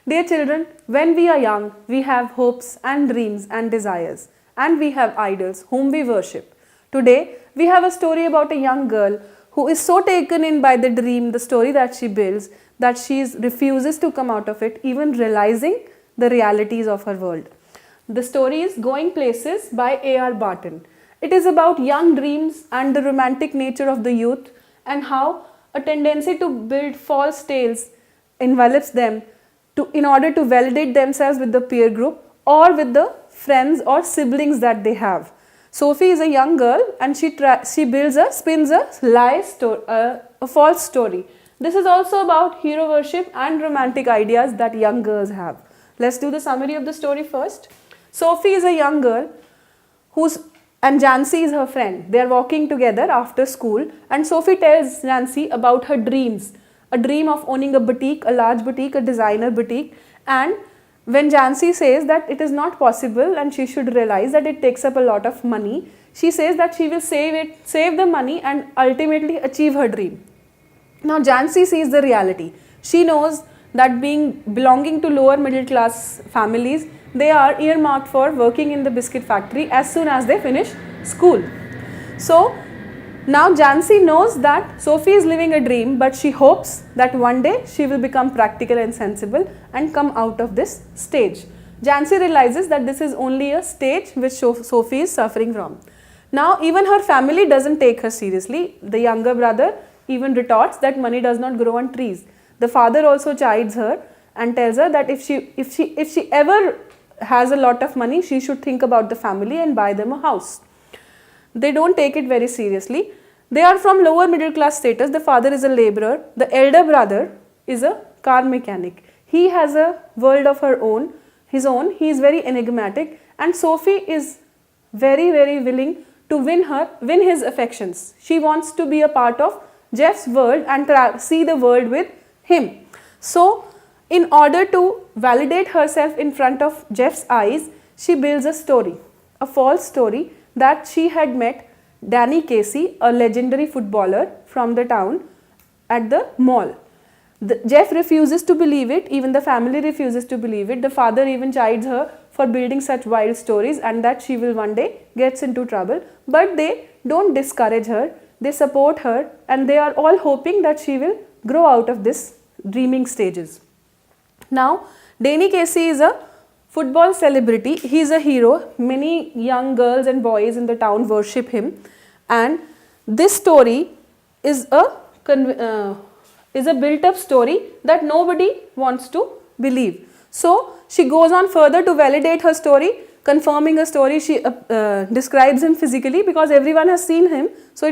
Dear children, when we are young, we have hopes and dreams and desires, and we have idols whom we worship. Today, we have a story about a young girl who is so taken in by the dream, the story that she builds, that she refuses to come out of it, even realizing the realities of her world. The story is Going Places by A.R. Barton. It is about young dreams and the romantic nature of the youth, and how a tendency to build false tales envelops them in order to validate themselves with the peer group or with the friends or siblings that they have. Sophie is a young girl and she spins a false story. This is also about hero worship and romantic ideas that young girls have. Let's do the summary of the story first. Sophie is a young girl and Jancy is her friend. They are walking together after school, and Sophie tells Jancy about her dreams. A dream of owning a boutique, a large boutique, a designer boutique. And when Jancy says that it is not possible and she should realize that it takes up a lot of money, she says that she will save the money and ultimately achieve her dream. Now Jancy sees the reality. She knows that belonging to lower middle class families, they are earmarked for working in the biscuit factory as soon as they finish school. So now Jancy knows that Sophie is living a dream, but she hopes that one day she will become practical and sensible and come out of this stage. Jancy realizes that this is only a stage which Sophie is suffering from. Now even her family doesn't take her seriously. The younger brother even retorts that money does not grow on trees. The father also chides her and tells her that if she ever has a lot of money, she should think about the family and buy them a house. They don't take it very seriously. They are from lower middle class status. The father is a laborer. The elder brother is a car mechanic. He has a world of his own. He is very enigmatic, and Sophie is very, very willing to win his affections. She wants to be a part of Jeff's world and see the world with him. So in order to validate herself in front of Jeff's eyes, she builds a story, a false story, that she had met Danny Casey, a legendary footballer from the town, at the mall. Jeff refuses to believe it, even the family refuses to believe it. The father even chides her for building such wild stories and that she will one day gets into trouble. But they don't discourage her, they support her, and they are all hoping that she will grow out of this dreaming stages. Now, Danny Casey is a football celebrity. He is a hero. Many young girls and boys in the town worship him. And this story is a built-up story that nobody wants to believe. So she goes on further to validate her story, confirming a story. She describes him physically because everyone has seen him. So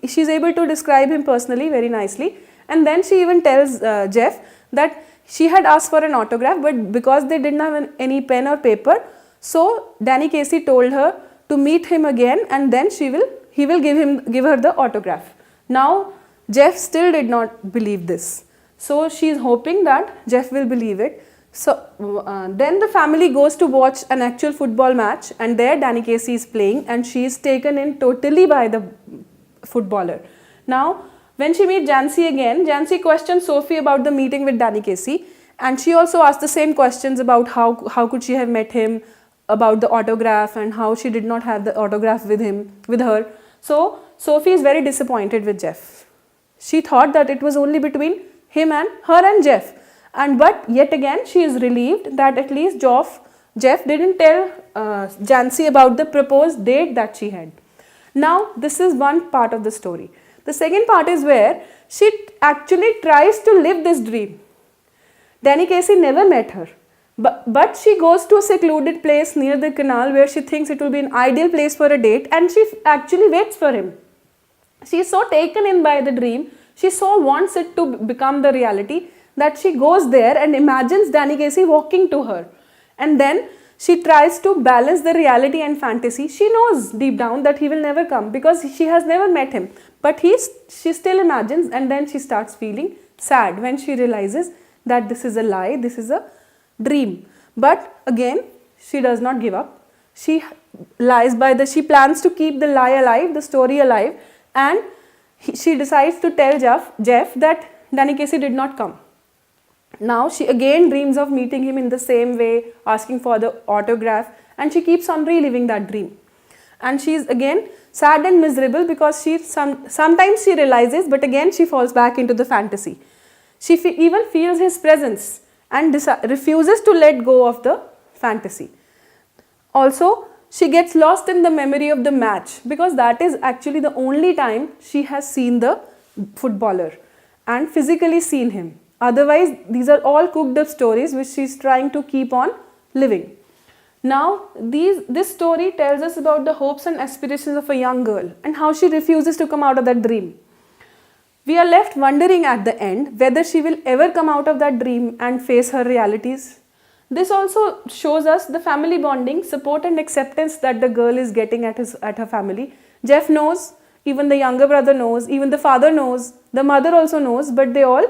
she is able to describe him personally very nicely. And then she even tells Jeff that she had asked for an autograph, but because they didn't have any pen or paper, so Danny Casey told her to meet him again, and then he will give her the autograph. Now Jeff still did not believe this, so she is hoping that Jeff will believe it. So then the family goes to watch an actual football match, and there Danny Casey is playing, and she is taken in totally by the footballer. Now when she meets Jancy again, Jancy questions Sophie about the meeting with Danny Casey, and she also asks the same questions about how could she have met him, about the autograph, and how she did not have the autograph with her. So Sophie is very disappointed with Jeff. She thought that it was only between him and her and Jeff, but yet again she is relieved that at least Jeff didn't tell Jancy about the proposed date that she had. Now this is one part of the story. The second part is where she actually tries to live this dream. Danny Casey never met her, but she goes to a secluded place near the canal where she thinks it will be an ideal place for a date, and she actually waits for him. She is so taken in by the dream, she so wants it to become the reality that she goes there and imagines Danny Casey walking to her. And then she tries to balance the reality and fantasy. She knows deep down that he will never come because she has never met him. But she still imagines, and then she starts feeling sad when she realizes that this is a lie, this is a dream. But again, she does not give up. She plans to keep the lie alive, the story alive, and she decides to tell Jeff that Danny Casey did not come. Now she again dreams of meeting him in the same way, asking for the autograph, and she keeps on reliving that dream. And she is again sad and miserable because sometimes she realizes, but again she falls back into the fantasy. She even feels his presence and refuses to let go of the fantasy. Also, she gets lost in the memory of the match because that is actually the only time she has seen the footballer and physically seen him. Otherwise, these are all cooked up stories which she is trying to keep on living. Now, this story tells us about the hopes and aspirations of a young girl and how she refuses to come out of that dream. We are left wondering at the end whether she will ever come out of that dream and face her realities. This also shows us the family bonding, support and acceptance that the girl is getting at her family. Jeff knows, even the younger brother knows, even the father knows, the mother also knows, but they all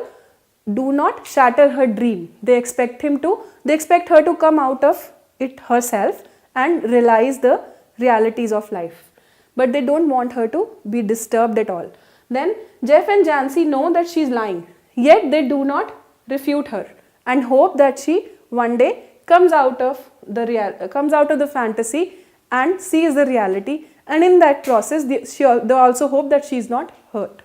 do not shatter her dream. They expect her to come out of it herself and realize the realities of life. But they don't want her to be disturbed at all. Then Jeff and Jancy know that she is lying, yet they do not refute her and hope that she one day comes out of the fantasy and sees the reality, and in that process they also hope that she is not hurt.